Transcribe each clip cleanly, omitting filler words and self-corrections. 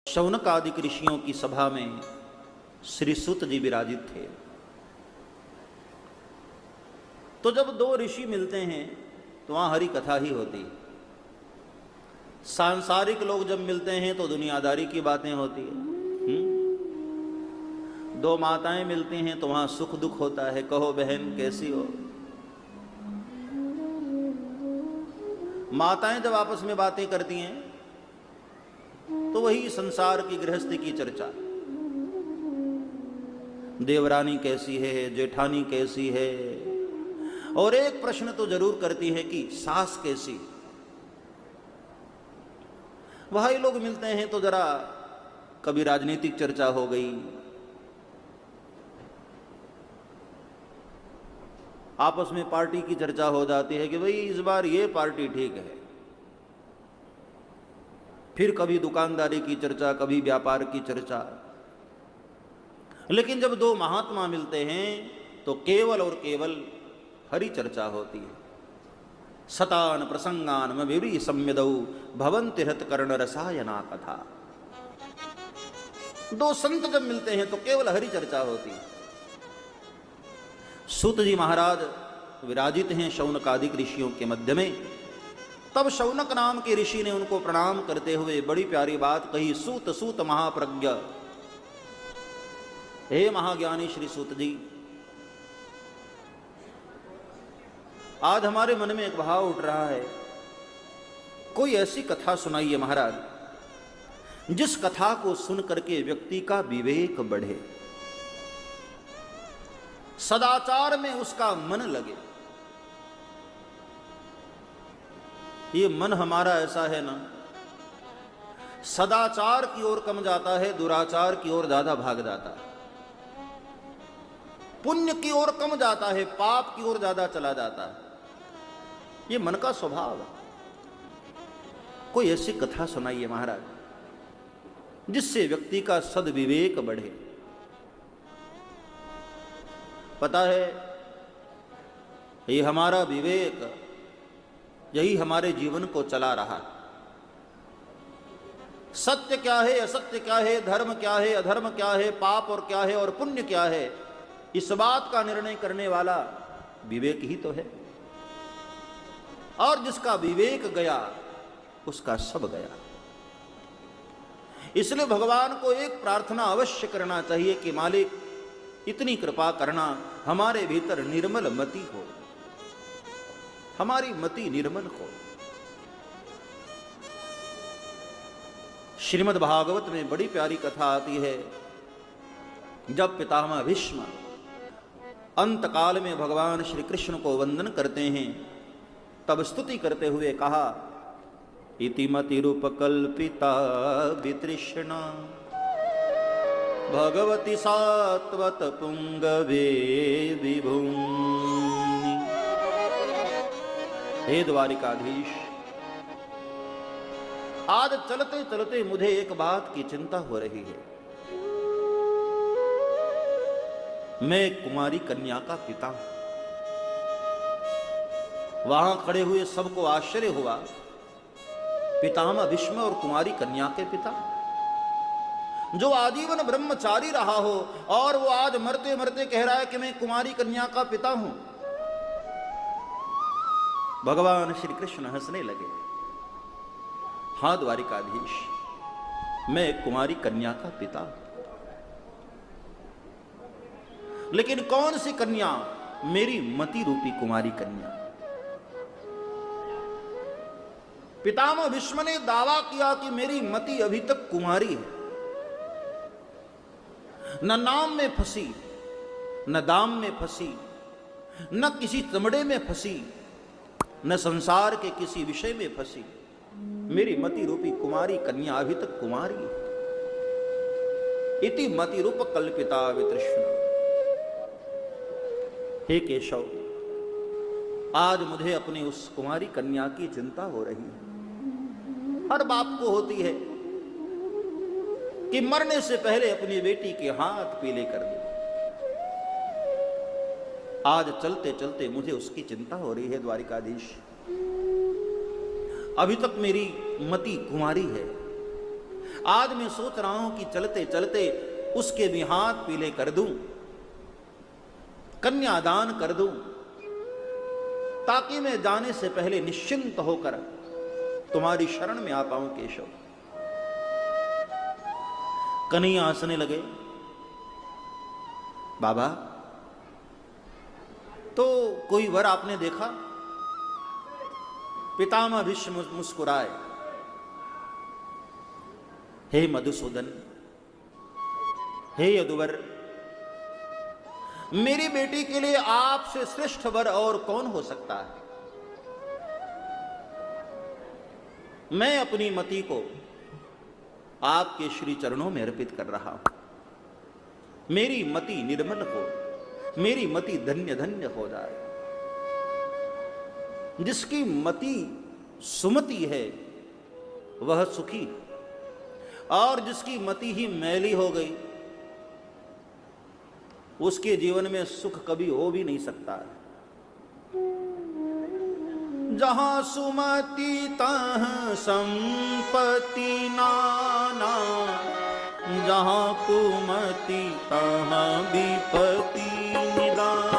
शौनक आदि ऋषियों की सभा में श्री सूत जी विराजित थे। तो जब दो ऋषि मिलते हैं तो वहां हरि कथा ही होती है। सांसारिक लोग जब मिलते हैं तो दुनियादारी की बातें होती है। दो माताएं मिलती हैं तो वहां सुख दुख होता है। कहो बहन कैसी हो। माताएं जब आपस में बातें करती हैं तो वही संसार की गृहस्थी की चर्चा। देवरानी कैसी है, जेठानी कैसी है, और एक प्रश्न तो जरूर करती है कि सास कैसी। वही लोग मिलते हैं तो जरा कभी राजनीतिक चर्चा हो गई, आपस में पार्टी की चर्चा हो जाती है कि भाई इस बार ये पार्टी ठीक है। फिर कभी दुकानदारी की चर्चा, कभी व्यापार की चर्चा। लेकिन जब दो महात्मा मिलते हैं तो केवल और केवल हरि चर्चा होती है। सतान प्रसंगान मविरी सम्यदौ भवन्ति हृतकर्ण रसायना कथा। दो संत जब मिलते हैं तो केवल हरि चर्चा होती है। सूत जी महाराज विराजित हैं शौनक आदि ऋषियों के मध्य में। तब शौनक नाम के ऋषि ने उनको प्रणाम करते हुए बड़ी प्यारी बात कही। सूत सूत महाप्रज्ञ, हे महाज्ञानी श्री सूत जी, आज हमारे मन में एक भाव उठ रहा है। कोई ऐसी कथा सुनाइए महाराज जिस कथा को सुन करके व्यक्ति का विवेक बढ़े, सदाचार में उसका मन लगे। ये मन हमारा ऐसा है ना, सदाचार की ओर कम जाता है, दुराचार की ओर ज्यादा भाग जाता है। पुण्य की ओर कम जाता है, पाप की ओर ज्यादा चला जाता है। ये मन का स्वभाव है। कोई ऐसी कथा सुनाइए महाराज जिससे व्यक्ति का सद्विवेक बढ़े। पता है ये हमारा विवेक, यही हमारे जीवन को चला रहा है। सत्य क्या है, असत्य क्या है, धर्म क्या है, अधर्म क्या है, पाप और क्या है और पुण्य क्या है, इस बात का निर्णय करने वाला विवेक ही तो है। और जिसका विवेक गया उसका सब गया। इसलिए भगवान को एक प्रार्थना अवश्य करना चाहिए कि मालिक इतनी कृपा करना, हमारे भीतर निर्मल मति हो, हमारी मति निर्मल हो। श्रीमद् भागवत में बड़ी प्यारी कथा आती है। जब पितामह भीष्म अंत काल में भगवान श्री कृष्ण को वंदन करते हैं तब स्तुति करते हुए कहा, इति मतिरूपकल्पिता वितृष्णा भगवती सात्वत पुंगवे विभूनि। हे द्वारिकाधीश, आज चलते चलते मुझे एक बात की चिंता हो रही है। मैं कुमारी कन्या का पिता हूं। वहां खड़े हुए सबको आश्चर्य हुआ, पितामह भीष्म और कुमारी कन्या के पिता, जो आजीवन ब्रह्मचारी रहा हो और वो आज मरते मरते कह रहा है कि मैं कुमारी कन्या का पिता हूं। भगवान श्री कृष्ण हंसने लगे। हां द्वारिकाधीश, मैं कुमारी कन्या का पिता हूं, लेकिन कौन सी कन्या? मेरी मति रूपी कुमारी कन्या। पितामह भीष्म ने दावा किया कि मेरी मति अभी तक कुमारी है, न नाम में फंसी, न दाम में फंसी, न किसी चमड़े में फंसी, न संसार के किसी विषय में फंसी। मेरी मति रूपी कुमारी कन्या अभी तक कुमारी है। इति मति रूप कल्पिता वितृष्णा। हे केशव, आज मुझे अपनी उस कुमारी कन्या की चिंता हो रही है। हर बाप को होती है कि मरने से पहले अपनी बेटी के हाथ पीले कर दे। आज चलते चलते मुझे उसकी चिंता हो रही है द्वारिकाधीश। अभी तक मेरी मति कुंवारी है, आज मैं सोच रहा हूं कि चलते चलते उसके भी हाथ पीले कर दूं, कन्यादान कर दूं, ताकि मैं जाने से पहले निश्चिंत होकर तुम्हारी शरण में आ पाऊं केशव। कन्हैया हंसने लगे। बाबा, तो कोई वर आपने देखा? पितामह भीष्म मुस्कुराए। हे मधुसूदन, हे यदुवर, मेरी बेटी के लिए आपसे श्रेष्ठ वर और कौन हो सकता है? मैं अपनी मति को आपके श्री चरणों में अर्पित कर रहा हूं। मेरी मति निर्मल हो, मेरी मति धन्य धन्य हो जाए। जिसकी मति सुमति है वह सुखी, और जिसकी मति ही मैली हो गई उसके जीवन में सुख कभी हो भी नहीं सकता। जहां सुमति तहाँ संपत्ति नाना, जहां कुमति तहाँ विपत्ति निदान।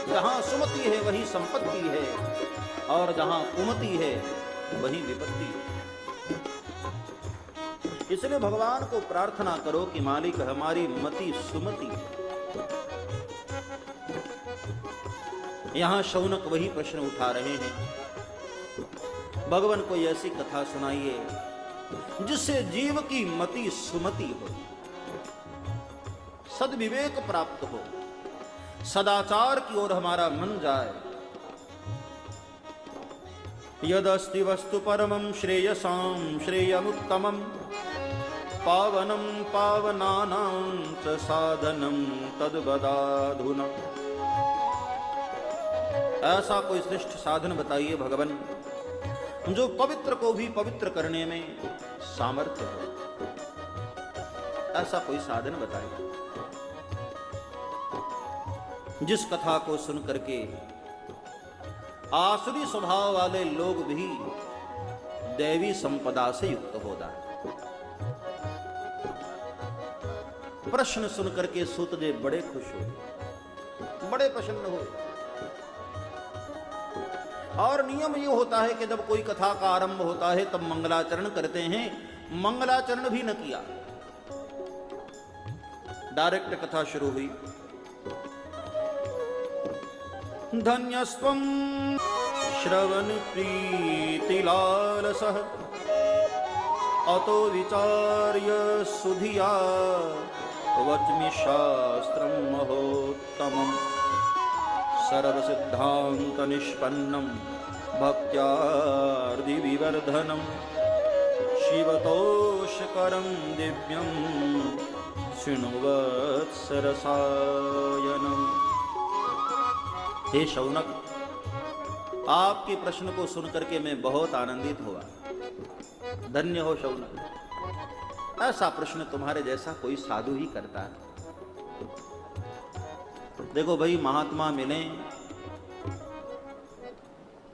जहां सुमति है वही संपत्ति है, और जहां कुमति है वही विपत्ति है। इसलिए भगवान को प्रार्थना करो कि मालिक हमारी मति सुमति। यहां शौनक वही प्रश्न उठा रहे हैं, भगवान कोई ऐसी कथा सुनाइए जिससे जीव की मति सुमति हो, सद्विवेक प्राप्त हो, सदाचार की ओर हमारा मन जाए। यदस्ति वस्तु परमं श्रेयसां श्रेयमुत्तमं, पावनं पावनानां च साधनं तद्वदाधुना। ऐसा कोई श्रेष्ठ साधन बताइए भगवान, जो पवित्र को भी पवित्र करने में सामर्थ्य हो। ऐसा कोई साधन बताइए जिस कथा को सुन करके आसुरी स्वभाव वाले लोग भी दैवी संपदा से युक्त हो जाए। प्रश्न सुन करके सूतदेव बड़े खुश हुए, बड़े प्रसन्न हुए। और नियम ये होता है कि जब कोई कथा का आरंभ होता है तब मंगलाचरण करते हैं। मंगलाचरण भी न किया, डायरेक्ट कथा शुरू हुई। धन्यस्त्वं श्रवण प्रीतिलालसः, अतो विचार्य सुधिया वच्मि शास्त्रं महोत्तमं, सर्वसिद्धान्त निष्पन्नं भक्त्यार्धिविवर्धनं, शिवतोषकरं दिव्यं शृण्वत्सरसायनम्। हे शौनक, आपके प्रश्न को सुनकर के मैं बहुत आनंदित हुआ। धन्य हो शौनक, ऐसा प्रश्न तुम्हारे जैसा कोई साधु ही करता है। देखो भाई, महात्मा मिले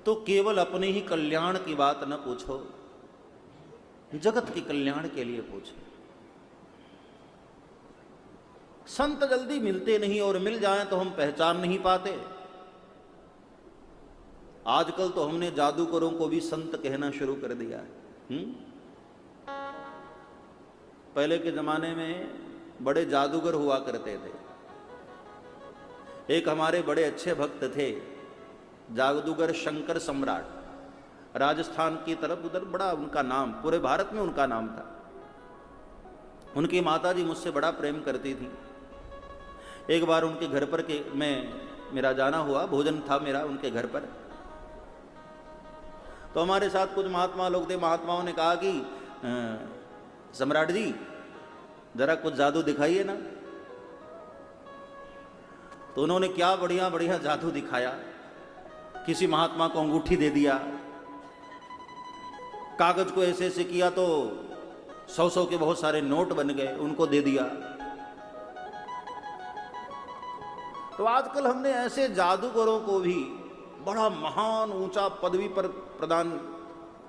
तो केवल अपने ही कल्याण की बात न पूछो, जगत के कल्याण के लिए पूछो। संत जल्दी मिलते नहीं, और मिल जाएं तो हम पहचान नहीं पाते। आजकल तो हमने जादूगरों को भी संत कहना शुरू कर दिया है। पहले के जमाने में बड़े जादूगर हुआ करते थे। एक हमारे बड़े अच्छे भक्त थे, जादूगर शंकर सम्राट, राजस्थान की तरफ, उधर बड़ा उनका नाम, पूरे भारत में उनका नाम था। उनकी माताजी मुझसे बड़ा प्रेम करती थी। एक बार उनके घर पर के मेरा जाना हुआ, भोजन था मेरा उनके घर पर। तो हमारे साथ कुछ महात्मा लोग थे। महात्माओं ने कहा कि सम्राट जी जरा कुछ जादू दिखाइए ना। तो उन्होंने क्या बढ़िया बढ़िया जादू दिखाया। किसी महात्मा को अंगूठी दे दिया, कागज को ऐसे ऐसे किया तो 100-100 के बहुत सारे नोट बन गए, उनको दे दिया। तो आजकल हमने ऐसे जादूगरों को भी बड़ा महान ऊंचा पदवी पर प्रदान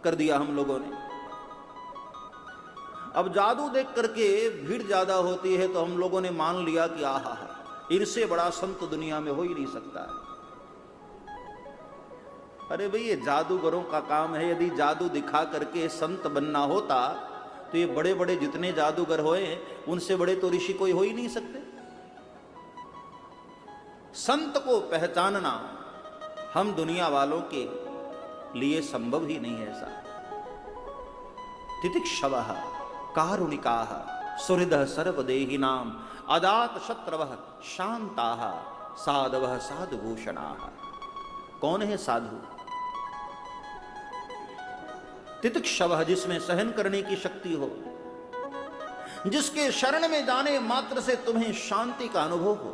कर दिया हम लोगों ने। अब जादू देख करके भीड़ ज्यादा होती है तो हम लोगों ने मान लिया कि आहा, इनसे बड़ा संत दुनिया में हो ही नहीं सकता है। अरे भाई, ये जादूगरों का काम है। यदि जादू दिखा करके संत बनना होता तो ये बड़े बड़े जितने जादूगर होए उनसे बड़े तो ऋषि कोई हो ही नहीं सकते। संत को पहचानना हम दुनिया वालों के लिए संभव ही नहीं है। ऐसा तितिक्षवः कारुणिकाः सुहृदः सर्वदेहिनां अदात शत्रवः शांताः साधवः साधुभूषणाः। कौन है साधु? तितिक्षवः, जिसमें सहन करने की शक्ति हो, जिसके शरण में जाने मात्र से तुम्हें शांति का अनुभव हो,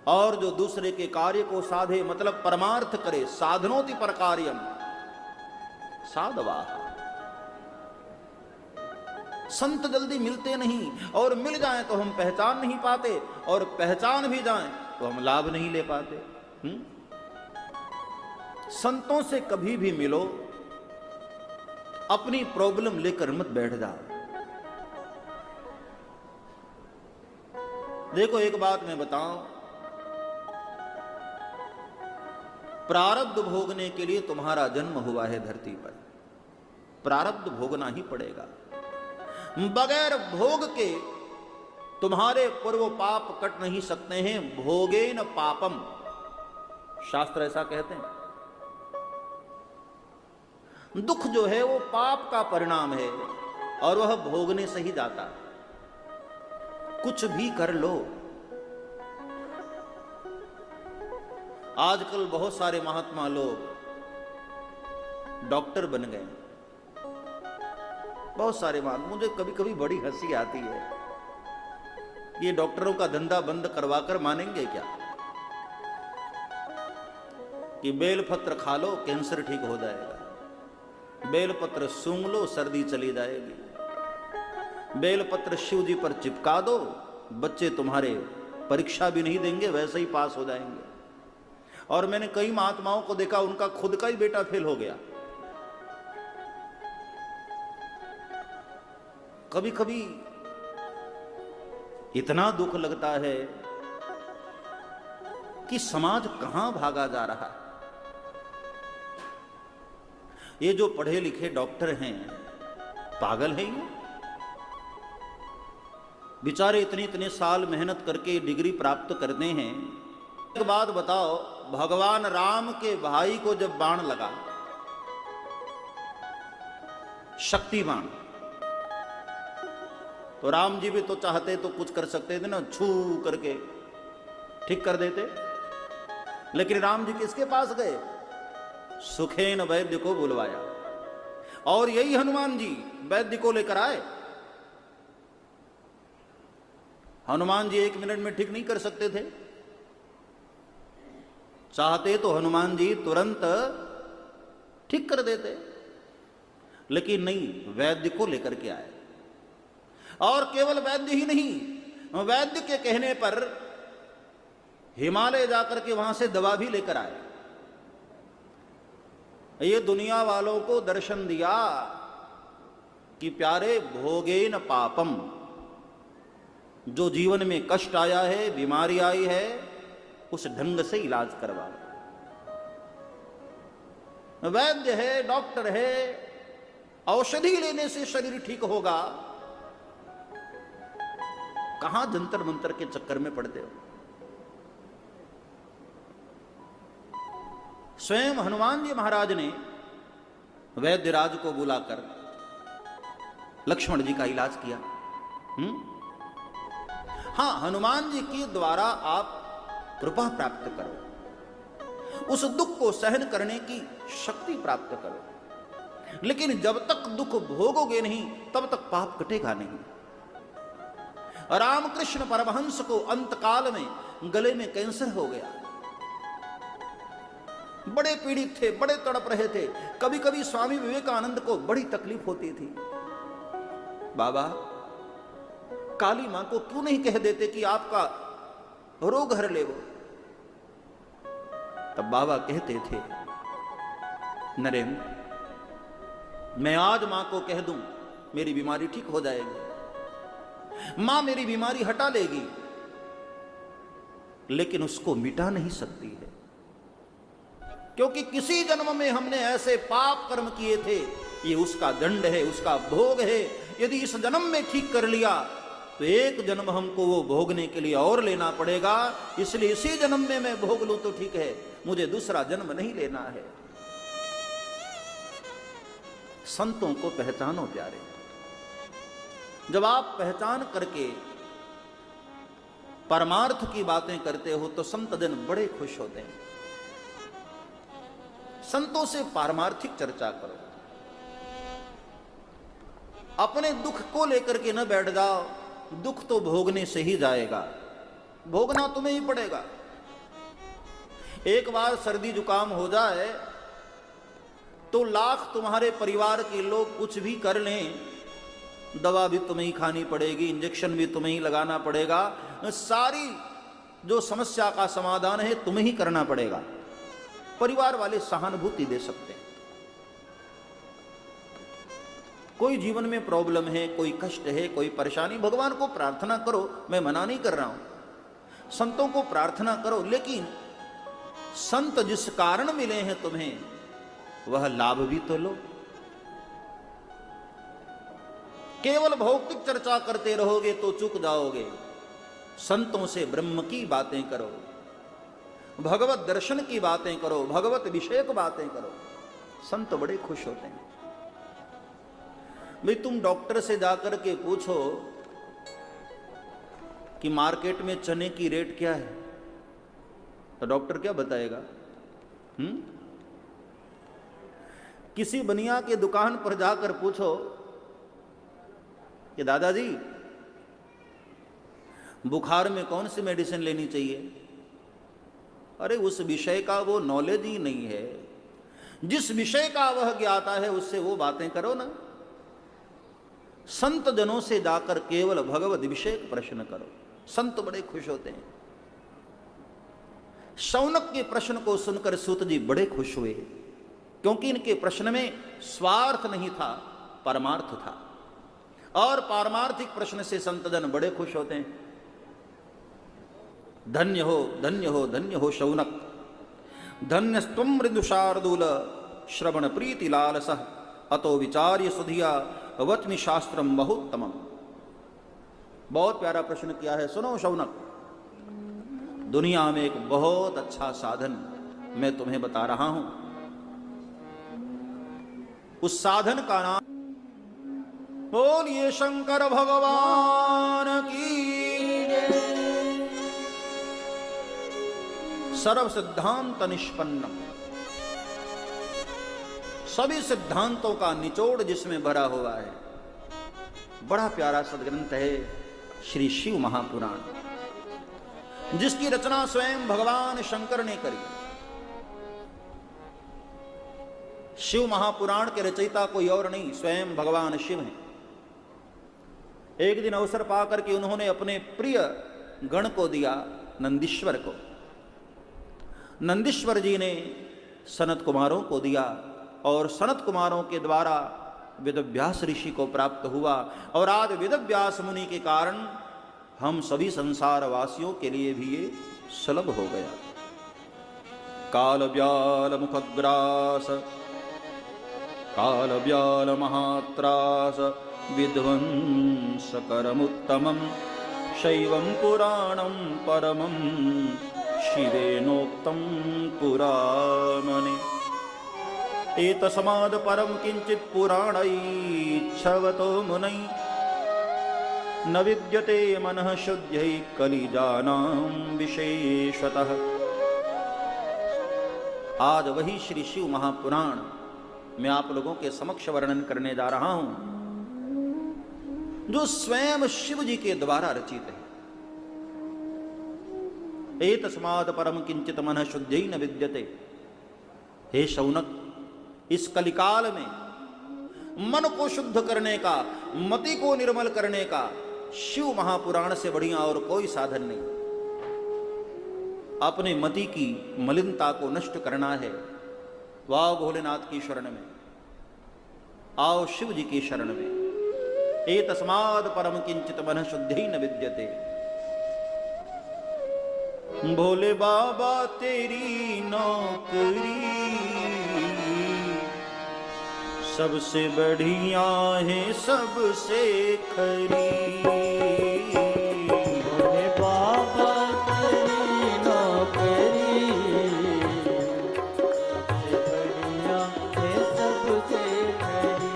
और जो दूसरे के कार्य को साधे, मतलब परमार्थ करे। साधनोति पर कार्यम साधवाः। संत जल्दी मिलते नहीं, और मिल जाएं तो हम पहचान नहीं पाते, और पहचान भी जाएं तो हम लाभ नहीं ले पाते। संतों से कभी भी मिलो, अपनी प्रॉब्लम लेकर मत बैठ जाओ। देखो, एक बात मैं बताऊं, प्रारब्ध भोगने के लिए तुम्हारा जन्म हुआ है धरती पर। प्रारब्ध भोगना ही पड़ेगा। बगैर भोग के तुम्हारे पूर्व पाप कट नहीं सकते हैं। भोगेन पापम, शास्त्र ऐसा कहते हैं। दुख जो है वो पाप का परिणाम है, और वह भोगने से ही जाता है। कुछ भी कर लो। आजकल बहुत सारे महात्मा लोग डॉक्टर बन गए। बहुत सारे महात्मा, मुझे कभी कभी बड़ी हंसी आती है। ये डॉक्टरों का धंधा बंद करवाकर मानेंगे क्या कि बेलपत्र खा लो कैंसर ठीक हो जाएगा, बेलपत्र सूंघ लो सर्दी चली जाएगी, बेलपत्र शिव जी पर चिपका दो, बच्चे तुम्हारे परीक्षा भी नहीं देंगे, वैसे ही पास हो जाएंगे। और मैंने कई महात्माओं को देखा, उनका खुद का ही बेटा फेल हो गया। कभी कभी इतना दुख लगता है कि समाज कहां भागा जा रहा है। ये जो पढ़े लिखे डॉक्टर हैं, पागल हैं ये? बेचारे इतने इतने साल मेहनत करके डिग्री प्राप्त करते हैं। एक बात बताओ, भगवान राम के भाई को जब बाण लगा, शक्ति बाण, तो राम जी भी तो चाहते तो कुछ कर सकते थे ना, छू करके ठीक कर देते। लेकिन राम जी किसके पास गए? सुखेन वैद्य को बुलवाया, और यही हनुमान जी वैद्य को लेकर आए। हनुमान जी 1 मिनट में ठीक नहीं कर सकते थे। चाहते तो हनुमान जी तुरंत ठीक कर देते, लेकिन नहीं, वैद्य को लेकर के आए। और केवल वैद्य ही नहीं, वैद्य के कहने पर हिमालय जाकर के वहां से दवा भी लेकर आए। ये दुनिया वालों को दर्शन दिया कि प्यारे, भोगेन पापम, जो जीवन में कष्ट आया है, बीमारी आई है, उस ढंग से इलाज करवा। वैद्य है, डॉक्टर है, औषधि लेने से शरीर ठीक होगा, कहां जंतर मंतर के चक्कर में पड़ते हो। स्वयं हनुमान जी महाराज ने वैद्यराज को बुलाकर लक्ष्मण जी का इलाज किया। हां, हनुमान जी के द्वारा आप कृपा प्राप्त करो, उस दुख को सहन करने की शक्ति प्राप्त करो, लेकिन जब तक दुख भोगोगे नहीं तब तक पाप कटेगा नहीं। रामकृष्ण परमहंस को अंतकाल में गले में कैंसर हो गया, बड़े पीड़ित थे, बड़े तड़प रहे थे। कभी कभी स्वामी विवेकानंद को बड़ी तकलीफ होती थी, बाबा काली मां को क्यों नहीं कह देते कि आपका रोग हर ले वो। तब बाबा कहते थे, नरेंद्र मैं आज मां को कह दूं मेरी बीमारी ठीक हो जाएगी, मां मेरी बीमारी हटा लेगी, लेकिन उसको मिटा नहीं सकती है, क्योंकि किसी जन्म में हमने ऐसे पाप कर्म किए थे, ये उसका दंड है, उसका भोग है। यदि इस जन्म में ठीक कर लिया तो एक जन्म हमको वो भोगने के लिए और लेना पड़ेगा, इसलिए इसी जन्म में मैं भोग लूं तो ठीक है, मुझे दूसरा जन्म नहीं लेना है। संतों को पहचानो प्यारे, जब आप पहचान करके परमार्थ की बातें करते हो तो संत जन बड़े खुश होते हैं। संतों से पारमार्थिक चर्चा करो, अपने दुख को लेकर के न बैठ जाओ, दुख तो भोगने से ही जाएगा, भोगना तुम्हें ही पड़ेगा। एक बार सर्दी जुकाम हो जाए तो लाख तुम्हारे परिवार के लोग कुछ भी कर लें, दवा भी तुम्हें ही खानी पड़ेगी, इंजेक्शन भी तुम्हें ही लगाना पड़ेगा, सारी जो समस्या का समाधान है तुम्हें ही करना पड़ेगा। परिवार वाले सहानुभूति दे सकते हैं। कोई जीवन में प्रॉब्लम है, कोई कष्ट है, कोई परेशानी, भगवान को प्रार्थना करो, मैं मना नहीं कर रहा हूं, संतों को प्रार्थना करो, लेकिन संत जिस कारण मिले हैं तुम्हें वह लाभ भी तो लो। केवल भौतिक चर्चा करते रहोगे तो चूक जाओगे। संतों से ब्रह्म की बातें करो, भगवत दर्शन की बातें करो, भगवत विषयक बातें करो, संत बड़े खुश होते हैं। भाई तुम डॉक्टर से जाकर के पूछो कि मार्केट में चने की रेट क्या है, तो डॉक्टर क्या बताएगा? किसी बनिया के दुकान पर जाकर पूछो कि दादाजी बुखार में कौन सी मेडिसिन लेनी चाहिए, अरे उस विषय का वो नॉलेज ही नहीं है, जिस विषय का वह ज्ञाता है उससे वो बातें करो ना। संत जनों से जाकर केवल भगवत विषय प्रश्न करो, संत बड़े खुश होते हैं। शौनक के प्रश्न को सुनकर सूत जी बड़े खुश हुए, क्योंकि इनके प्रश्न में स्वार्थ नहीं था, परमार्थ था, और पारमार्थिक प्रश्न से संत जन बड़े खुश होते हैं। धन्य हो धन्य हो धन्य हो शौनक, धन्यस्त्वं मृदुशार्दूल श्रवण प्रीति लालसः, अतो विचार्य सुधिया वत्मि शास्त्रम बहुत्तमम्। बहुत प्यारा प्रश्न किया है, सुनो शौनक, दुनिया में एक बहुत अच्छा साधन मैं तुम्हें बता रहा हूं, उस साधन का नाम, बोलिए शंकर भगवान की, सर्व सिद्धांत निष्पन्नम, सभी सिद्धांतों का निचोड़ जिसमें भरा हुआ है। बड़ा प्यारा सदग्रंथ है श्री शिव महापुराण, जिसकी रचना स्वयं भगवान शंकर ने करी। शिव महापुराण के रचयिता कोई और नहीं, स्वयं भगवान शिव हैं। एक दिन अवसर पाकर के उन्होंने अपने प्रिय गण को दिया, नंदीश्वर को। नंदीश्वर जी ने सनत कुमारों को दिया, और सनत कुमारों के द्वारा वेदव्यास ऋषि को प्राप्त हुआ, और आज वेदव्यास मुनि के कारण हम सभी संसार वासियों के लिए भी ये सुलभ हो गया। काल व्याल मुखग्रास, काल व्याल महात्रास, विध्वंस करमुत्तमं शैवं पुराणं परमं शिवेनोक्तं पुराणने। एतस्माद् परं किञ्चित् पुराणैच्छवतो मुनै न विद्यते मनः शुद्ध्यै कलिजानां विशेषतः। आज वही श्री शिव महापुराण मैं आप लोगों के समक्ष वर्णन करने जा रहा हूं, जो स्वयं शिव जी के द्वारा रचित है। एतस्माद् परम किंचित मनः शुद्ध्यै न विद्यते। हे शौनक, इस कलिकाल में मन को शुद्ध करने का, मति को निर्मल करने का शिव महापुराण से बढ़िया और कोई साधन नहीं। अपने मति की मलिनता को नष्ट करना है, वाओ भोलेनाथ की शरण में, आओ शिव जी की शरण में। एतस्माद् परम किंचित मनः शुद्ध्यै न विद्यते। भोले बाबा तेरी नौकरी सबसे बढ़िया है, सबसे खरी। भोले बाबा तेरी नौकरी सबसे बढ़िया है, सबसे खरी।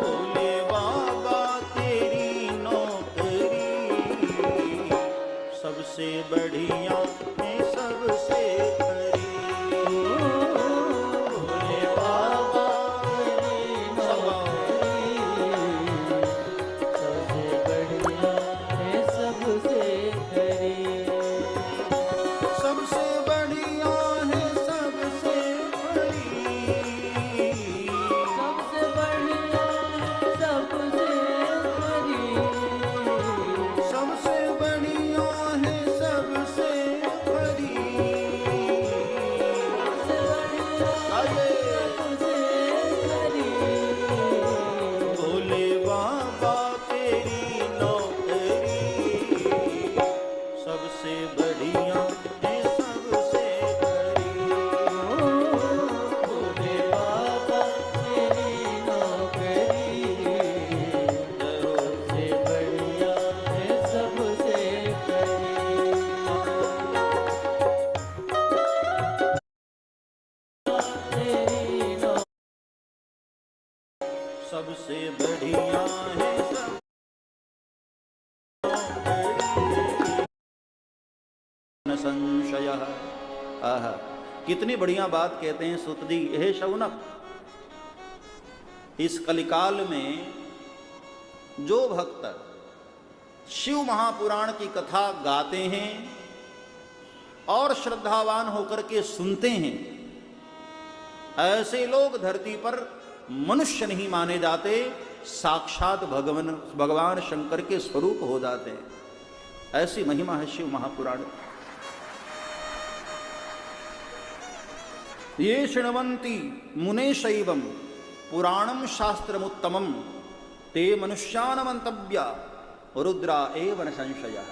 भोले बाबा तेरी नौकरी सबसे बढ़िया है, सबसे खरी। भोले बाबा तेरी नौकरी सबसे बढ़िया है, सबसे खरी। सबसे बढ़िया है, सबसे खरी। सबसे बढ़िया सबसे खरी। सबसे बढ़िया है, सबसे खरी। आइए। भोले बाबा तेरी नौकरी सबसे बढ़िया है, सबसे खरी। भोले बाबा तेरी नौकरी सबसे बढ़िया है, सबसे खरी। तेरी सबसे बढ़िया है, सब न संशय। आहा, कितनी बढ़िया बात कहते हैं सुत जी। हे शौनक, इस कलिकाल में जो भक्त शिव महापुराण की कथा गाते हैं और श्रद्धावान होकर के सुनते हैं, ऐसे लोग धरती पर मनुष्य नहीं माने जाते, साक्षात भगवान शंकर के स्वरूप हो जाते हैं। ऐसी महिमा है शिव महापुराण। ये शृण्वन्ति मुने शैवम पुराणम शास्त्रमुत्तमम ते मनुष्यानमन्तव्या रुद्रा एव न संशयः।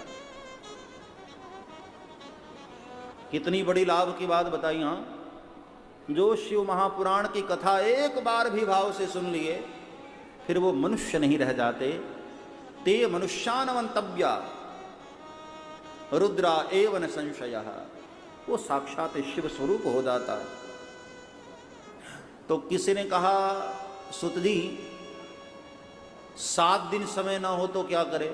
कितनी बड़ी लाभ की बात बताई। हाँ, जो शिव महापुराण की कथा एक बार भी भाव से सुन लिए फिर वो मनुष्य नहीं रह जाते। ते मनुष्यानमन्तव्या रुद्रा एव न संशयः। वो साक्षात शिव स्वरूप हो जाता। तो किसी ने कहा, सुत जी 7 दिन समय ना हो तो क्या करे?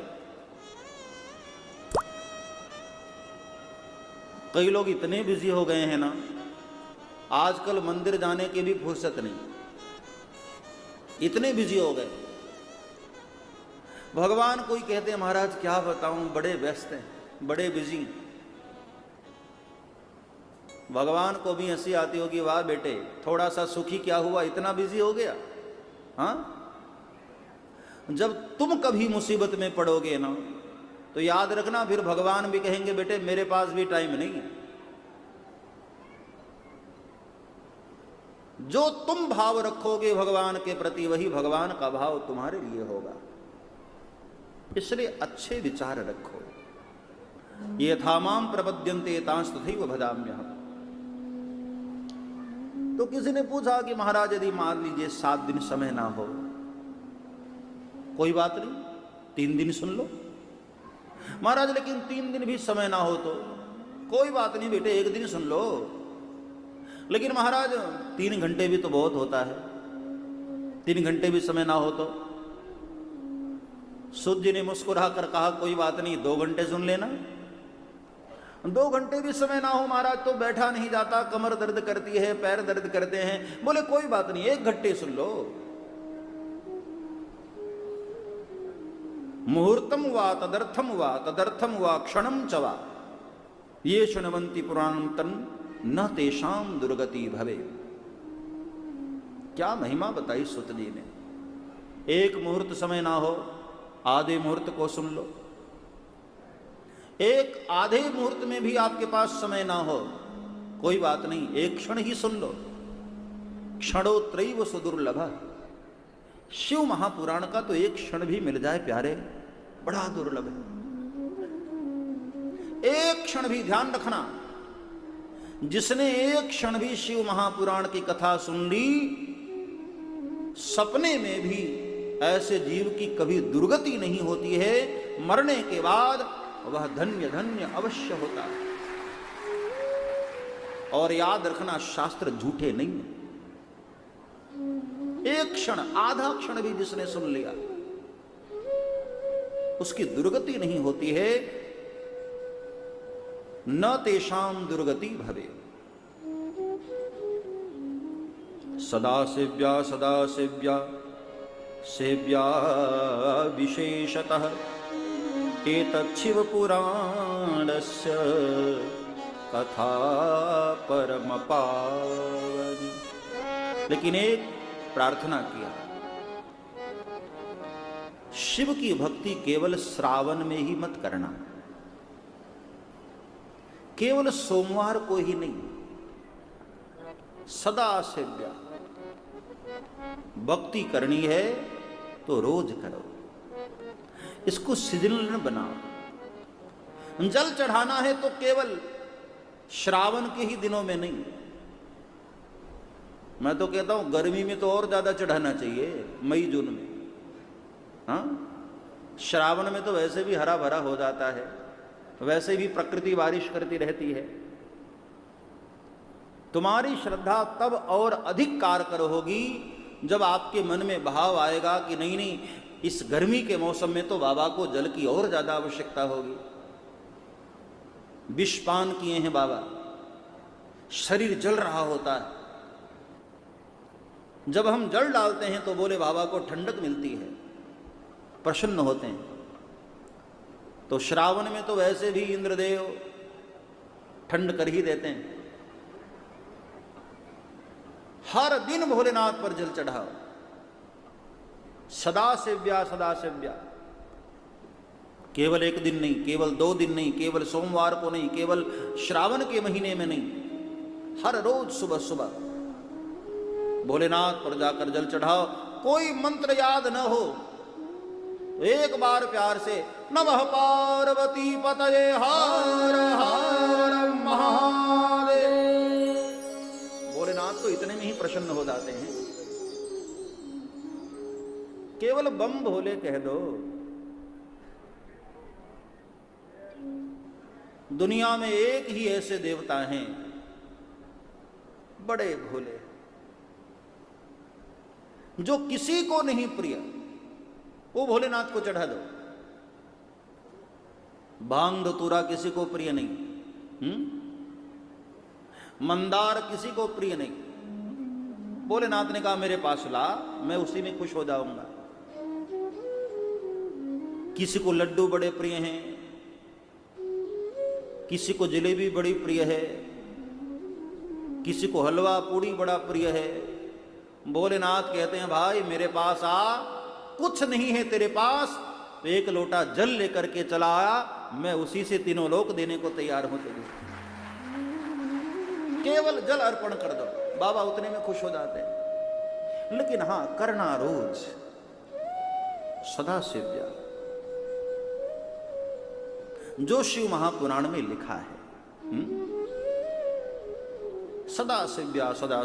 कई लोग इतने बिजी हो गए हैं ना, आजकल मंदिर जाने की भी फुर्सत नहीं, इतने बिजी हो गए। भगवान कोई कहते हैं महाराज क्या बताऊं, बड़े व्यस्त हैं, बड़े बिजी हैं। भगवान को भी हंसी आती होगी, वाह बेटे थोड़ा सा सुखी क्या हुआ, इतना बिजी हो गया। हाँ, जब तुम कभी मुसीबत में पड़ोगे ना तो याद रखना फिर भगवान भी कहेंगे बेटे मेरे पास भी टाइम नहीं है। जो तुम भाव रखोगे भगवान के प्रति वही भगवान का भाव तुम्हारे लिए होगा। इसलिए अच्छे विचार रखो। यथा माम प्रपद्यन्ते तांस्तथैव भजाम्यहम्। तो किसी ने पूछा कि महाराज यदि मान लीजिए 7 दिन समय ना हो, कोई बात नहीं, 3 दिन सुन लो, महाराज लेकिन 3 दिन भी समय ना हो तो? कोई बात नहीं बेटे, 1 दिन सुन लो। लेकिन महाराज 3 घंटे भी तो बहुत होता है, 3 घंटे भी समय ना हो तो? सूत जी ने मुस्कुरा कर कहा कोई बात नहीं, 2 घंटे सुन लेना। 2 घंटे भी समय ना हो महाराज तो बैठा नहीं जाता, कमर दर्द करती है, पैर दर्द करते हैं। बोले कोई बात नहीं, 1 घंटे सुन लो। मुहूर्तम वा तदर्थम वा क्षणम च वा ये शृण्वन्ति पुराणं तन न तेषाम दुर्गति भवे। क्या महिमा बताई सुत जी ने। 1 मुहूर्त समय ना हो, आधे मुहूर्त को सुन लो। 1 आधे मुहूर्त में भी आपके पास समय ना हो, कोई बात नहीं, 1 क्षण ही सुन लो। क्षणोत्रैव सुदुर्लभ। शिव महापुराण का तो 1 क्षण भी मिल जाए प्यारे, बड़ा दुर्लभ है। 1 क्षण भी, ध्यान रखना, जिसने 1 क्षण भी शिव महापुराण की कथा सुन ली, सपने में भी ऐसे जीव की कभी दुर्गति नहीं होती है। मरने के बाद वह धन्य धन्य अवश्य होता है। और याद रखना, शास्त्र झूठे नहीं है। 1 क्षण, आधा क्षण भी जिसने सुन लिया, उसकी दुर्गति नहीं होती है। न तेषाम दुर्गति भवे। सदा सेव्या सेव्या विशेषतः एतच्छिव पुराणस्य कथा परम पावनी। लेकिन एक प्रार्थना किया, शिव की भक्ति केवल श्रावण में ही मत करना, केवल सोमवार को ही नहीं, सदा सेव्या। भक्ति करनी है तो रोज करो, इसको सीजनल बनाओ। जल चढ़ाना है तो केवल श्रावण के ही दिनों में नहीं। मैं तो कहता हूं गर्मी में तो और ज्यादा चढ़ाना चाहिए, मई जून में। हाँ, श्रावण में तो वैसे भी हरा भरा हो जाता है, वैसे भी प्रकृति बारिश करती रहती है। तुम्हारी श्रद्धा तब और अधिक कारगर होगी जब आपके मन में भाव आएगा कि नहीं नहीं, इस गर्मी के मौसम में तो बाबा को जल की और ज्यादा आवश्यकता होगी। विषपान किए हैं बाबा, शरीर जल रहा होता है। जब हम जल डालते हैं तो बोले बाबा को ठंडक मिलती है, प्रसन्न होते हैं। तो श्रावण में तो वैसे भी इंद्रदेव ठंड कर ही देते हैं। हर दिन भोलेनाथ पर जल चढ़ाओ, सदा सेव्या। केवल 1 दिन नहीं, केवल 2 दिन नहीं, केवल सोमवार को नहीं, केवल श्रावण के महीने में नहीं, हर रोज सुबह सुबह भोलेनाथ पर जाकर जल चढ़ाओ। कोई मंत्र याद न हो तो एक बार प्यार से नमः पार्वती पतये हर हर महादेव। भोलेनाथ तो इतने में ही प्रसन्न हो जाते हैं। केवल बम भोले कह दो। दुनिया में एक ही ऐसे देवता हैं बड़े भोले, जो किसी को नहीं प्रिय, वो भोलेनाथ को चढ़ा दो। भांग धतूरा किसी को प्रिय नहीं, मंदार किसी को प्रिय नहीं। भोलेनाथ ने कहा मेरे पास ला, मैं उसी में खुश हो जाऊंगा। किसी को लड्डू बड़े प्रिय हैं, किसी को जलेबी बड़ी प्रिय है, किसी को हलवा पूड़ी बड़ा प्रिय है। भोलेनाथ कहते हैं भाई मेरे पास आ, कुछ नहीं है तेरे पास तो 1 लोटा जल लेकर के चला आया, मैं उसी से 3 लोक देने को तैयार हूं तुझे। केवल जल अर्पण कर दो, बाबा उतने में खुश हो जाते हैं। लेकिन हां, करना रोज, सदा सेव्या, जो शिव महापुराण में लिखा है। सदा सेव्या सदा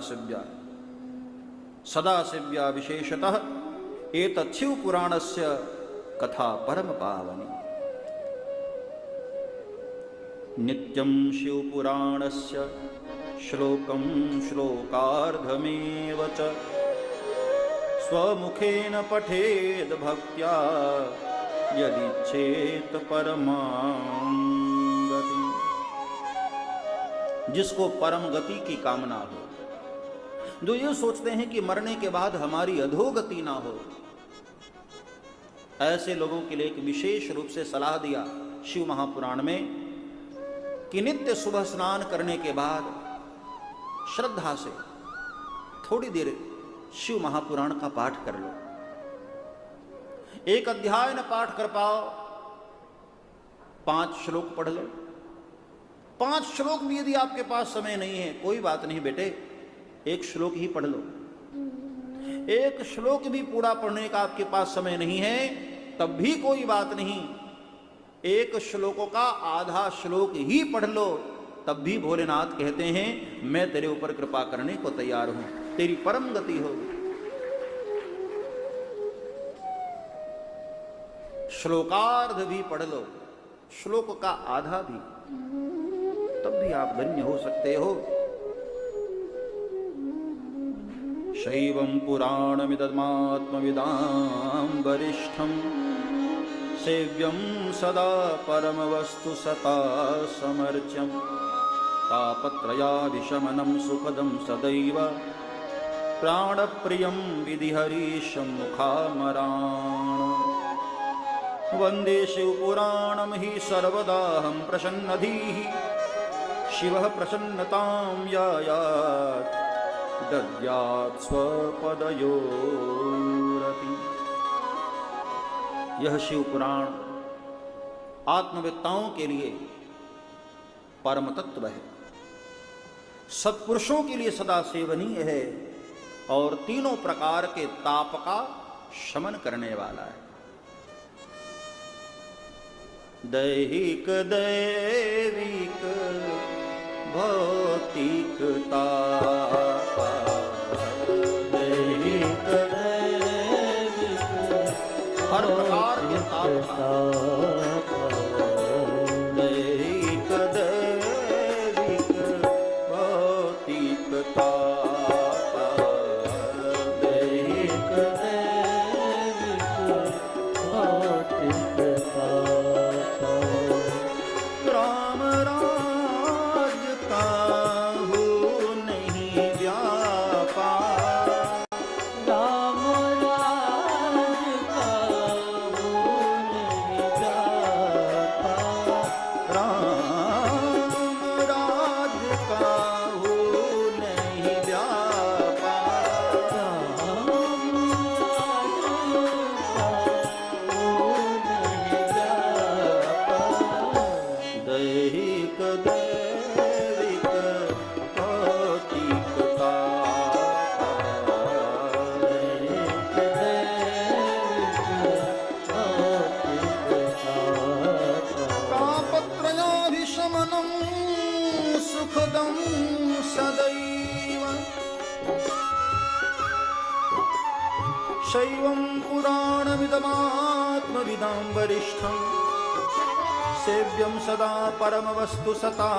सेव्या विशेषतः एतच्छिव पुराणस्य कथा परम पावनी। नित्यं शिवपुराणस्य श्लोकं श्लोकार्धमेव च स्वमुखेन पठेद भक्त्या यदिच्छेत परमां गति। जिसको परम गति की कामना हो, जो ये सोचते हैं कि मरने के बाद हमारी अधोगति ना हो, ऐसे लोगों के लिए एक विशेष रूप से सलाह दिया शिव महापुराण में कि नित्य सुबह स्नान करने के बाद श्रद्धा से थोड़ी देर शिव महापुराण का पाठ कर लो। एक अध्याय न पाठ कर पाओ, 5 श्लोक पढ़ लो। 5 श्लोक भी यदि आपके पास समय नहीं है, कोई बात नहीं बेटे, 1 श्लोक ही पढ़ लो। 1 श्लोक भी पूरा पढ़ने का आपके पास समय नहीं है, तब भी कोई बात नहीं, 1 श्लोकों का आधा श्लोक ही पढ़ लो, तब भी भोलेनाथ कहते हैं मैं तेरे ऊपर कृपा करने को तैयार हूं, तेरी परम गति होगी। श्लोकार्ध भी पढ़ लो, श्लोक का आधा भी, तब भी आप धन्य हो सकते हो। शैवं पुराणमिदमात्मविदां वरिष्ठं सेव्यं सदा परमवस्तु सता समर्च्यं तापत्रयाभिशमनं सुखदं सदैव प्राणप्रियं विधिहरीशं मुखामरान्। वन्दे शिवपुराणं हि सर्वदाहं प्रसन्नधीः शिवः प्रसन्नतां यायात् दद्यात् स्वपदयोरति। यह शिव पुराण आत्मवेत्ताओं के लिए परम तत्व है, सत्पुरुषों के लिए सदा सेवनीय है और तीनों प्रकार के ताप का शमन करने वाला है। दैहिक दैविक भौतिक ताप, दैहिक दैविक हर प्रकार के ताप, दैहिक दैविक भौतिक ताप, दैहिक दैविक भौतिक ताप। राम राज काहू नहीं व्यापा, राम राज काहू नहीं व्यापा, राम राज काहू नहीं व्यापा, राम दैहिक दैविक भौतिक ताप, दैहिक तापत्रयाभिशमनं सुखदं सदैव शैवं पुराणमिदमात्मविदां वरिष्ठं सेव्यं सदा परमवस्तु सता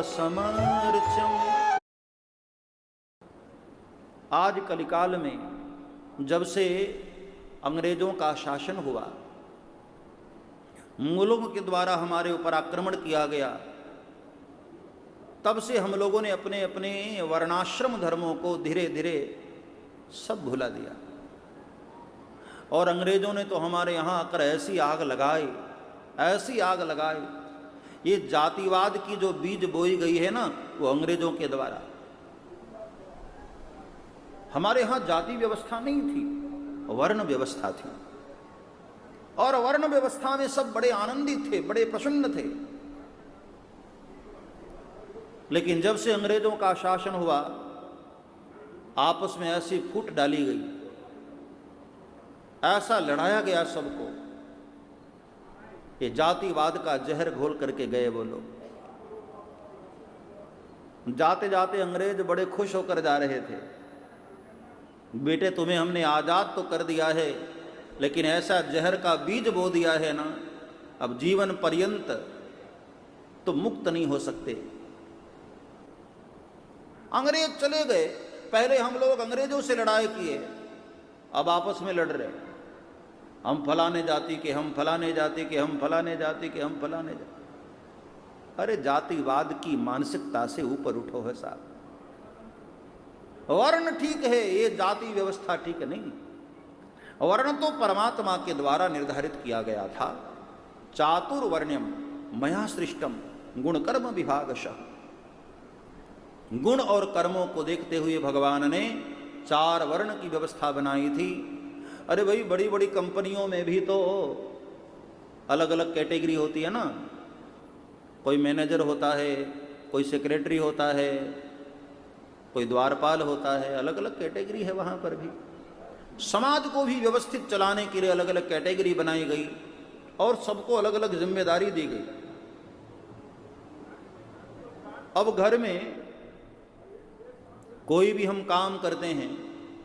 समर्च्यम्। आज कलिकाल में जब से अंग्रेजों का शासन हुआ, मुगलों के द्वारा हमारे ऊपर आक्रमण किया गया, तब से हम लोगों ने अपने अपने वर्णाश्रम धर्मों को धीरे धीरे सब भुला दिया। और अंग्रेजों ने तो हमारे यहाँ आकर ऐसी आग लगाई, ऐसी आग लगाई, ये जातिवाद की जो बीज बोई गई है ना, वो अंग्रेजों के द्वारा। हमारे यहाँ जाति व्यवस्था नहीं थी, वर्ण व्यवस्था थी, और वर्ण व्यवस्था में सब बड़े आनंदित थे, बड़े प्रसन्न थे। लेकिन जब से अंग्रेजों का शासन हुआ, आपस में ऐसी फूट डाली गई, ऐसा लड़ाया गया सबको, ये जातिवाद का जहर घोल करके गए वो लोग। जाते जाते अंग्रेज बड़े खुश होकर जा रहे थे, बेटे तुम्हें हमने आज़ाद तो कर दिया है, लेकिन ऐसा जहर का बीज बो दिया है ना, अब जीवन पर्यंत तो मुक्त नहीं हो सकते। अंग्रेज चले गए, पहले हम लोग अंग्रेजों से लड़ाई किए, अब आपस में लड़ रहे, हम फलाने जाति के, हम फलाने जाति के, हम फलाने जाति के, हम फलाने जाति। अरे जातिवाद की मानसिकता से ऊपर उठो है साहब। वर्ण ठीक है, ये जाति व्यवस्था ठीक नहीं। वर्ण तो परमात्मा के द्वारा निर्धारित किया गया था। चातुर्वर्ण्यम मया सृष्टम गुण कर्म विभागशः। गुण और कर्मों को देखते हुए भगवान ने 4 वर्ण की व्यवस्था बनाई थी। अरे भाई, बड़ी बड़ी कंपनियों में भी तो अलग अलग कैटेगरी होती है ना। कोई मैनेजर होता है, कोई सेक्रेटरी होता है, कोई द्वारपाल होता है, अलग अलग कैटेगरी है वहाँ पर भी। समाज को भी व्यवस्थित चलाने के लिए अलग अलग कैटेगरी बनाई गई और सबको अलग अलग जिम्मेदारी दी गई। अब घर में कोई भी हम काम करते हैं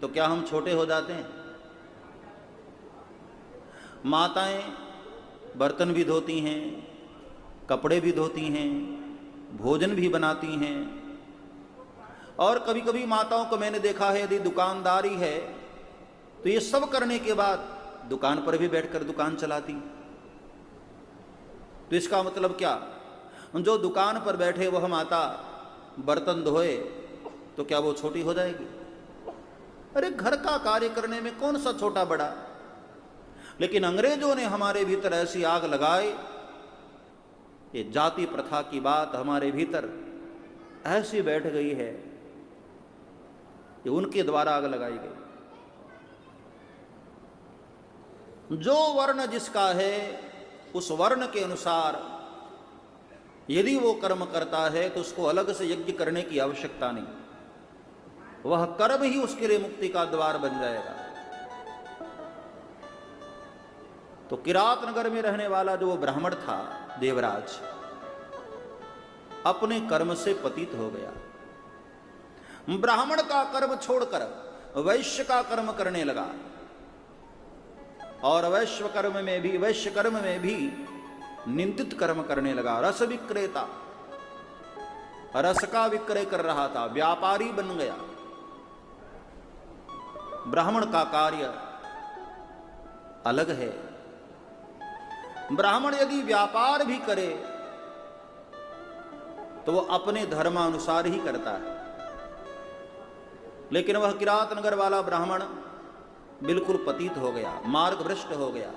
तो क्या हम छोटे हो जाते हैं? माताएं बर्तन भी धोती हैं, कपड़े भी धोती हैं, भोजन भी बनाती हैं। और कभी कभी माताओं को मैंने देखा है, यदि दुकानदारी है तो ये सब करने के बाद दुकान पर भी बैठकर दुकान चलाती। तो इसका मतलब क्या? जो दुकान पर बैठे वह माता बर्तन धोए तो क्या वो छोटी हो जाएगी? अरे घर का कार्य करने में कौन सा छोटा बड़ा। लेकिन अंग्रेजों ने हमारे भीतर ऐसी आग लगाई, ये जाति प्रथा की बात हमारे भीतर ऐसी बैठ गई है, ये उनके द्वारा आग लगाई गई। जो वर्ण जिसका है उस वर्ण के अनुसार यदि वो कर्म करता है तो उसको अलग से यज्ञ करने की आवश्यकता नहीं, वह कर्म ही उसके लिए मुक्ति का द्वार बन जाएगा। तो किरात नगर में रहने वाला जो वो ब्राह्मण था देवराज, अपने कर्म से पतित हो गया। ब्राह्मण का कर्म छोड़कर वैश्य का कर्म करने लगा और वैश्य कर्म में भी निंदित कर्म करने लगा। रस विक्रेता, रस का विक्रय कर रहा था, व्यापारी बन गया। ब्राह्मण का कार्य अलग है। ब्राह्मण यदि व्यापार भी करे तो वह अपने धर्मानुसार ही करता है, लेकिन वह किरात नगर वाला ब्राह्मण बिल्कुल पतित हो गया, मार्ग भ्रष्ट हो गया।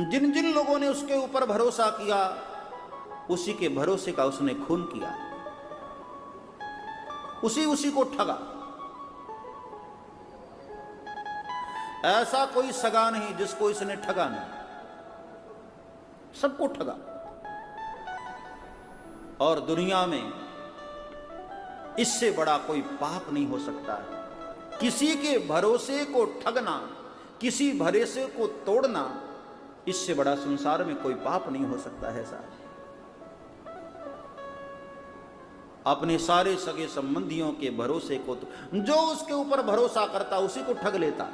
जिन जिन लोगों ने उसके ऊपर भरोसा किया उसी के भरोसे का उसने खून किया, उसी को ठगा। ऐसा कोई सगा नहीं जिसको इसने ठगा नहीं, सबको ठगा। और दुनिया में इससे बड़ा कोई पाप नहीं हो सकता है। किसी के भरोसे को ठगना, किसी भरोसे को तोड़ना, इससे बड़ा संसार में कोई पाप नहीं हो सकता है साहब। अपने सारे सगे संबंधियों के भरोसे को जो उसके ऊपर भरोसा करता उसी को ठग लेता।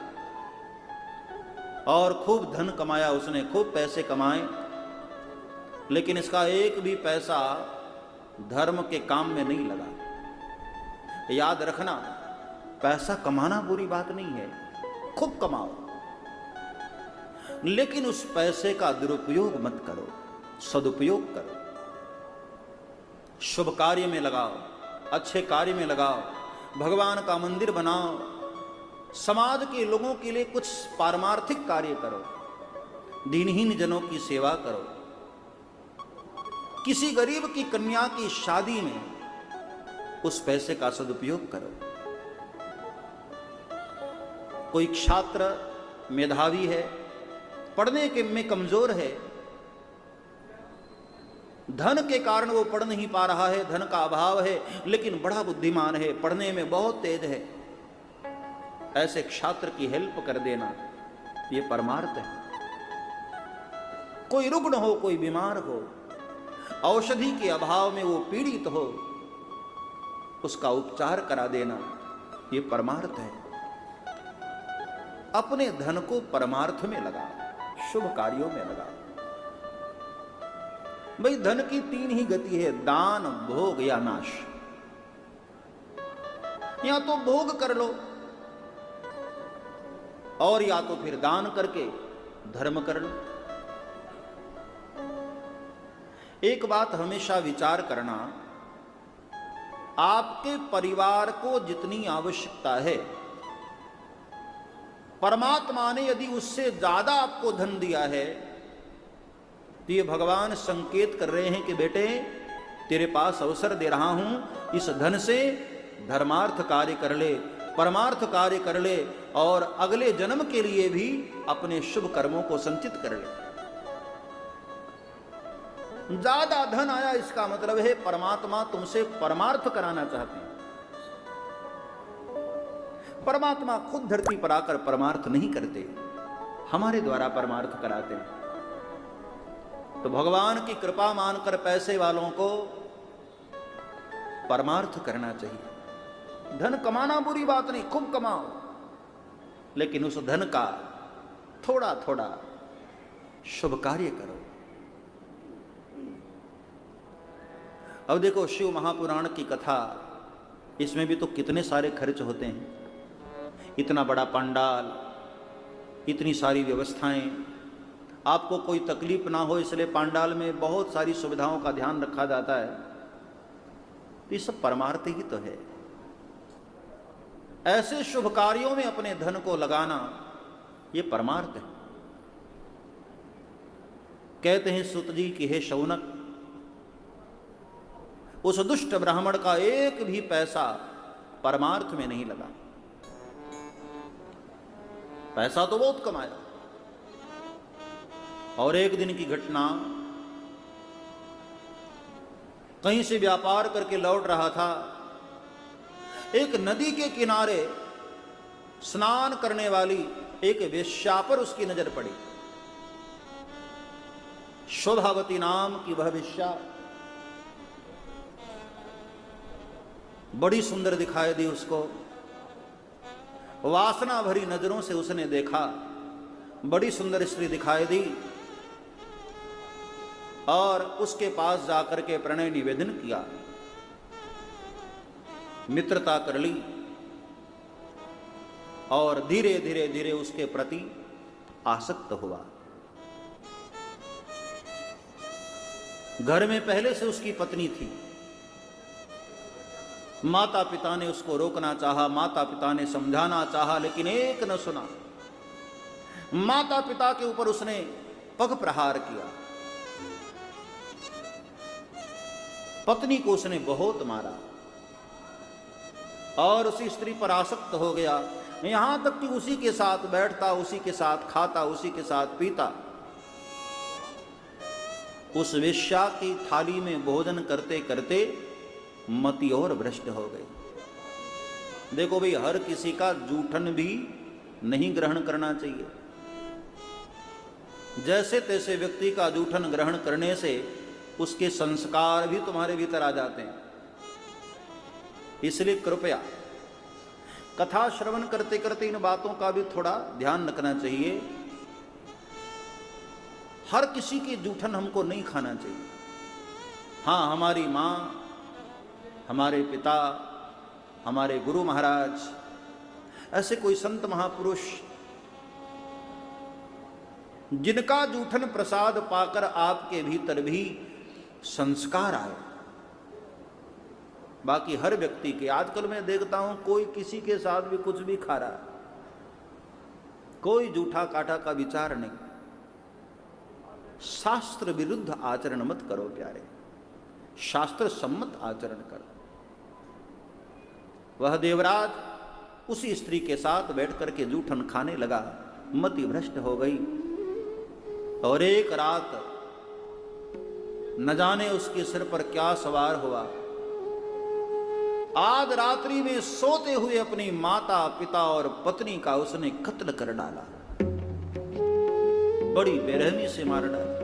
और खूब धन कमाया उसने, खूब पैसे कमाए, लेकिन इसका एक भी पैसा धर्म के काम में नहीं लगा। याद रखना, पैसा कमाना बुरी बात नहीं है, खूब कमाओ, लेकिन उस पैसे का दुरुपयोग मत करो, सदुपयोग करो। शुभ कार्य में लगाओ, अच्छे कार्य में लगाओ, भगवान का मंदिर बनाओ, समाज के लोगों के लिए कुछ पारमार्थिक कार्य करो, दीनहीन जनों की सेवा करो। किसी गरीब की कन्या की शादी में उस पैसे का सदुपयोग करो। कोई छात्र मेधावी है, पढ़ने के में कमजोर है, धन के कारण वो पढ़ नहीं पा रहा है, धन का अभाव है, लेकिन बड़ा बुद्धिमान है, पढ़ने में बहुत तेज है, ऐसे छात्र की हेल्प कर देना ये परमार्थ है। कोई रुग्ण हो, कोई बीमार हो, औषधि के अभाव में वो पीड़ित हो, उसका उपचार करा देना ये परमार्थ है। अपने धन को परमार्थ में लगा, शुभ कार्यों में लगा। भाई धन की तीन ही गति है, दान, भोग या नाश। या तो भोग कर लो और या तो फिर दान करके धर्म कर लो। एक बात हमेशा विचार करना, आपके परिवार को जितनी आवश्यकता है, परमात्मा ने यदि उससे ज्यादा आपको धन दिया है तो ये भगवान संकेत कर रहे हैं कि बेटे तेरे पास अवसर दे रहा हूं, इस धन से धर्मार्थ कार्य कर ले, परमार्थ कार्य कर ले और अगले जन्म के लिए भी अपने शुभ कर्मों को संचित कर ले। ज्यादा धन आया इसका मतलब है परमात्मा तुमसे परमार्थ कराना चाहते हैं। परमात्मा खुद धरती पर आकर परमार्थ नहीं करते, हमारे द्वारा परमार्थ कराते हैं। तो भगवान की कृपा मानकर पैसे वालों को परमार्थ करना चाहिए। धन कमाना बुरी बात नहीं, खूब कमाओ, लेकिन उस धन का थोड़ा थोड़ा शुभ कार्य करो। अब देखो शिव महापुराण की कथा, इसमें भी तो कितने सारे खर्च होते हैं। इतना बड़ा पंडाल, इतनी सारी व्यवस्थाएं, आपको कोई तकलीफ ना हो इसलिए पंडाल में बहुत सारी सुविधाओं का ध्यान रखा जाता है। ये सब परमार्थ ही तो है। ऐसे शुभ कार्यों में अपने धन को लगाना ये परमार्थ है। कहते हैं सुत जी कि हे शौनक, उस दुष्ट ब्राह्मण का एक भी पैसा परमार्थ में नहीं लगा। पैसा तो बहुत कमाया। और एक दिन की घटना, कहीं से व्यापार करके लौट रहा था, एक नदी के किनारे स्नान करने वाली एक वेश्या पर उसकी नजर पड़ी। शोभावती नाम की वह वेश्या बड़ी सुंदर दिखाई दी उसको। वासना भरी नजरों से उसने देखा, बड़ी सुंदर स्त्री दिखाई दी और उसके पास जाकर के प्रणय निवेदन किया, मित्रता कर ली और धीरे धीरे धीरे उसके प्रति आसक्त हुआ। घर में पहले से उसकी पत्नी थी। माता पिता ने उसको रोकना चाहा, माता पिता ने समझाना चाहा, लेकिन एक न सुना। माता पिता के ऊपर उसने पग प्रहार किया, पत्नी को उसने बहुत मारा और उसी स्त्री पर आसक्त हो गया। यहां तक कि उसी के साथ बैठता, उसी के साथ खाता, उसी के साथ पीता। उस वेश्या की थाली में भोजन करते करते मति और भ्रष्ट हो गई। देखो भाई, हर किसी का जूठन भी नहीं ग्रहण करना चाहिए। जैसे तैसे व्यक्ति का जूठन ग्रहण करने से उसके संस्कार भी तुम्हारे भीतर आ जाते हैं। इसलिए कृपया कथा श्रवण करते करते इन बातों का भी थोड़ा ध्यान रखना चाहिए। हर किसी के जूठन हमको नहीं खाना चाहिए। हाँ, हमारी माँ, हमारे पिता, हमारे गुरु महाराज, ऐसे कोई संत महापुरुष जिनका जूठन प्रसाद पाकर आपके भीतर भी संस्कार आए। बाकी हर व्यक्ति के, आजकल मैं देखता हूं कोई किसी के साथ भी कुछ भी खा रहा, कोई जूठा काटा का विचार नहीं। शास्त्र विरुद्ध आचरण मत करो प्यारे, शास्त्र सम्मत आचरण करो। वह देवराज उसी स्त्री के साथ बैठ करके जूठन खाने लगा, मति भ्रष्ट हो गई। और एक रात न जाने उसके सिर पर क्या सवार हुआ। आध रात्रि में सोते हुए अपनी माता, पिता और पत्नी का उसने कत्ल कर डाला, बड़ी बेरहमी से मार डाला।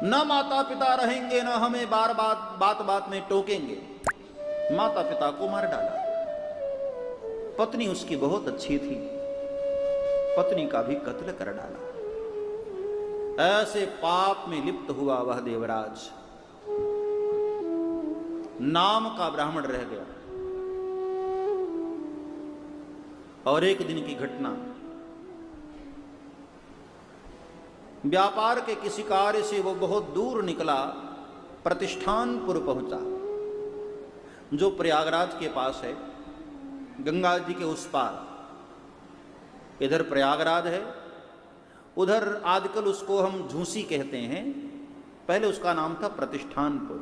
न माता पिता रहेंगे, न हमें बार बात बात में टोकेंगे, माता पिता को मार डाला। पत्नी उसकी बहुत अच्छी थी, पत्नी का भी कत्ल कर डाला। ऐसे पाप में लिप्त हुआ वह देवराज नाम का ब्राह्मण रह गया। और एक दिन की घटना, व्यापार के किसी कार्य से वो बहुत दूर निकला, प्रतिष्ठानपुर पहुंचा, जो प्रयागराज के पास है, गंगा जी के उस पार। इधर प्रयागराज है, उधर आजकल उसको हम झूसी कहते हैं, पहले उसका नाम था प्रतिष्ठानपुर।